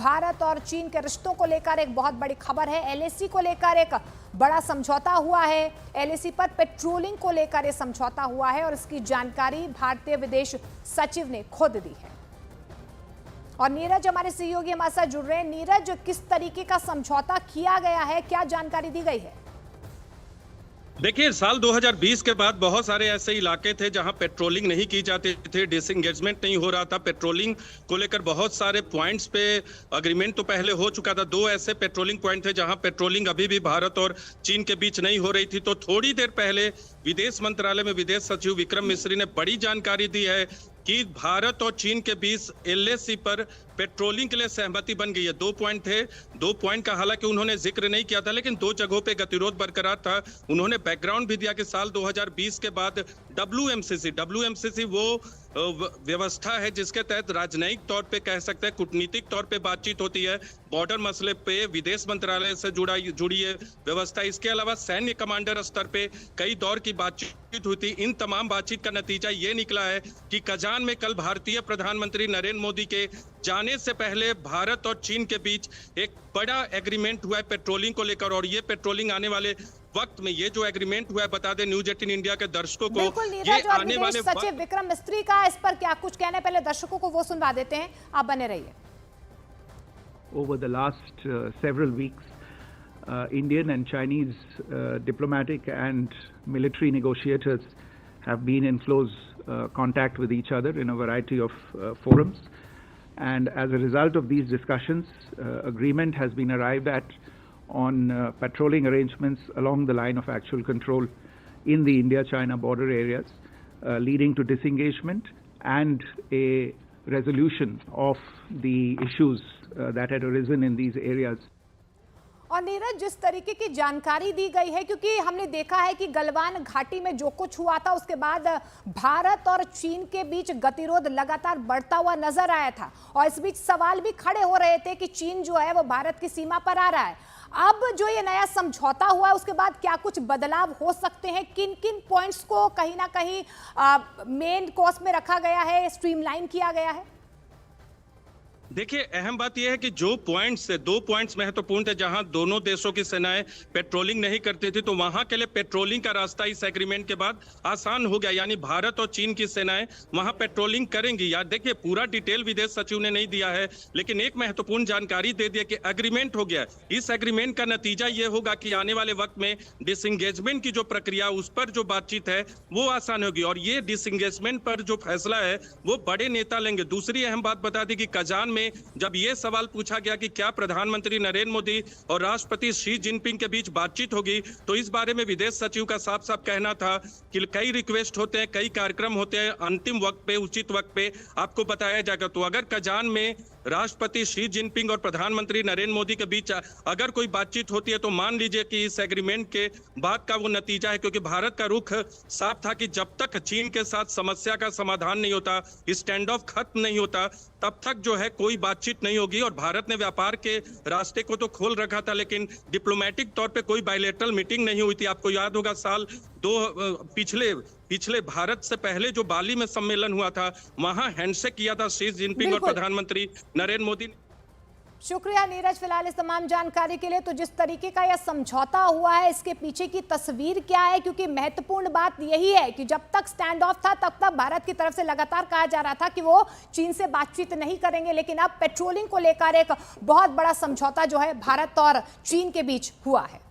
भारत और चीन के रिश्तों को लेकर एक बहुत बड़ी खबर है। एलएसी को लेकर एक बड़ा समझौता हुआ है। एलएसी पर पेट्रोलिंग को लेकर यह समझौता हुआ है और इसकी जानकारी भारतीय विदेश सचिव ने खुद दी है। और नीरज हमारे सहयोगी हमारे साथ जुड़ रहे हैं। नीरज, किस तरीके का समझौता किया गया है, क्या जानकारी दी गई है? देखिए, साल 2020 के बाद बहुत सारे ऐसे इलाके थे जहां पेट्रोलिंग नहीं की जाती थी, डिसएंगेजमेंट नहीं हो रहा था। पेट्रोलिंग को लेकर बहुत सारे पॉइंट्स पे अग्रीमेंट तो पहले हो चुका था। 2 ऐसे पेट्रोलिंग पॉइंट थे जहां पेट्रोलिंग अभी भी भारत और चीन के बीच नहीं हो रही थी। तो थोड़ी देर पहले विदेश मंत्रालय में विदेश सचिव विक्रम मिस्री ने बड़ी जानकारी दी है कि भारत और चीन के बीच एलएसी पर पेट्रोलिंग के लिए सहमति बन गई है। 2 पॉइंट थे, 2 पॉइंट का हालांकि उन्होंने जिक्र नहीं किया था, लेकिन 2 जगहों पे गतिरोध बरकरार था। उन्होंने बैकग्राउंड भी दिया कि साल 2020 के बाद डब्ल्यूएमसीसी वो व्यवस्था है जिसके तहत राजनयिक तौर पे कह सकते हैं, कूटनीतिक तौर पे बातचीत होती है। बॉर्डर मसले पे विदेश मंत्रालय से जुड़ी है व्यवस्था। इसके अलावा सैन्य कमांडर स्तर पे कई दौर की बातचीत हुई थी। इन तमाम बातचीत का नतीजा ये निकला है कि कजान में कल भारतीय प्रधानमंत्री नरेंद्र मोदी के जाने से पहले भारत और चीन के बीच एक बड़ा एग्रीमेंट हुआ है पेट्रोलिंग को लेकर। और ये पेट्रोलिंग आने वाले वक्त में, ये जो एग्रीमेंट हुआ है, बता दें न्यूज 18 इंडिया के दर्शकों को, ये आने वाले सचिव विक्रम मिस्त्री का इस पर क्या कुछ कहना है, पहले दर्शकों को वो सुनवा देते हैं। आप बने रहिए। Over the last several weeks, Indian and Chinese diplomatic and military negotiators have been in close contact with each other in a variety of forums. And as a result of these discussions, agreement has been arrived at on patrolling arrangements along the line of actual control in the India-China border areas, leading to disengagement and a resolution of the issues that had arisen in these areas. और नीरज, जिस तरीके की जानकारी दी गई है, क्योंकि हमने देखा है कि गलवान घाटी में जो कुछ हुआ था उसके बाद भारत और चीन के बीच गतिरोध लगातार बढ़ता हुआ नजर आया था और इस बीच सवाल भी खड़े हो रहे थे कि चीन जो है वो भारत की सीमा पर आ रहा है। अब जो ये नया समझौता हुआ है उसके बाद क्या कुछ बदलाव हो सकते हैं? किन किन पॉइंट्स को कहीं ना कहीं मेन कोर्स में रखा गया है, स्ट्रीमलाइन किया गया है? देखिए, अहम बात यह है कि जो पॉइंट्स है, 2 पॉइंट्स महत्वपूर्ण थे जहां दोनों देशों की सेनाएं पेट्रोलिंग नहीं करती थी, तो वहां के लिए पेट्रोलिंग का रास्ता इस एग्रीमेंट के बाद आसान हो गया। यानी भारत और चीन की सेनाएं वहां पेट्रोलिंग करेंगी। यार देखिए, पूरा डिटेल विदेश सचिव ने नहीं दिया है, लेकिन एक महत्वपूर्ण जानकारी दे दिया कि एग्रीमेंट हो गया। इस एग्रीमेंट का नतीजा ये होगा कि आने वाले वक्त में डिसएंगेजमेंट की जो प्रक्रिया, उस पर जो बातचीत है वो आसान होगी और ये डिसएंगेजमेंट पर जो फैसला है वो बड़े नेता लेंगे। दूसरी अहम बात बता दी कि कजान में जब यह सवाल पूछा गया कि क्या प्रधानमंत्री नरेंद्र मोदी और राष्ट्रपति शी जिनपिंग के बीच बातचीत होगी, तो इस बारे में विदेश सचिव का साफ साफ कहना था कि कई रिक्वेस्ट होते हैं, कई कार्यक्रम होते हैं, अंतिम वक्त पे, उचित वक्त पे आपको बताया जाएगा। तो अगर कजान में राष्ट्रपति शी जिनपिंग और प्रधानमंत्री नरेंद्र मोदी के बीच अगर कोई बातचीत होती है तो मान लीजिए कि इस एग्रीमेंट के बाद का वो नतीजा है, क्योंकि भारत का रुख साफ था कि जब तक चीन के साथ समस्या का समाधान नहीं होता, स्टैंड ऑफ खत्म नहीं होता, तब तक जो है कोई बातचीत नहीं होगी। और भारत ने व्यापार के रास्ते को तो खोल रखा था, लेकिन डिप्लोमेटिक तौर पे कोई बायलैटरल मीटिंग नहीं हुई थी। आपको याद होगा साल पिछले भारत से पहले जो बाली में सम्मेलन हुआ था, वहां हैंडशेक किया था शी जिनपिंग और प्रधानमंत्री नरेंद्र मोदी ने। शुक्रिया नीरज फिलहाल इस तमाम जानकारी के लिए। तो जिस तरीके का यह समझौता हुआ है, इसके पीछे की तस्वीर क्या है? क्योंकि महत्वपूर्ण बात यही है कि जब तक स्टैंड ऑफ था तब तक भारत की तरफ से लगातार कहा जा रहा था कि वो चीन से बातचीत नहीं करेंगे, लेकिन अब पेट्रोलिंग को लेकर एक बहुत बड़ा समझौता जो है भारत और चीन के बीच हुआ है।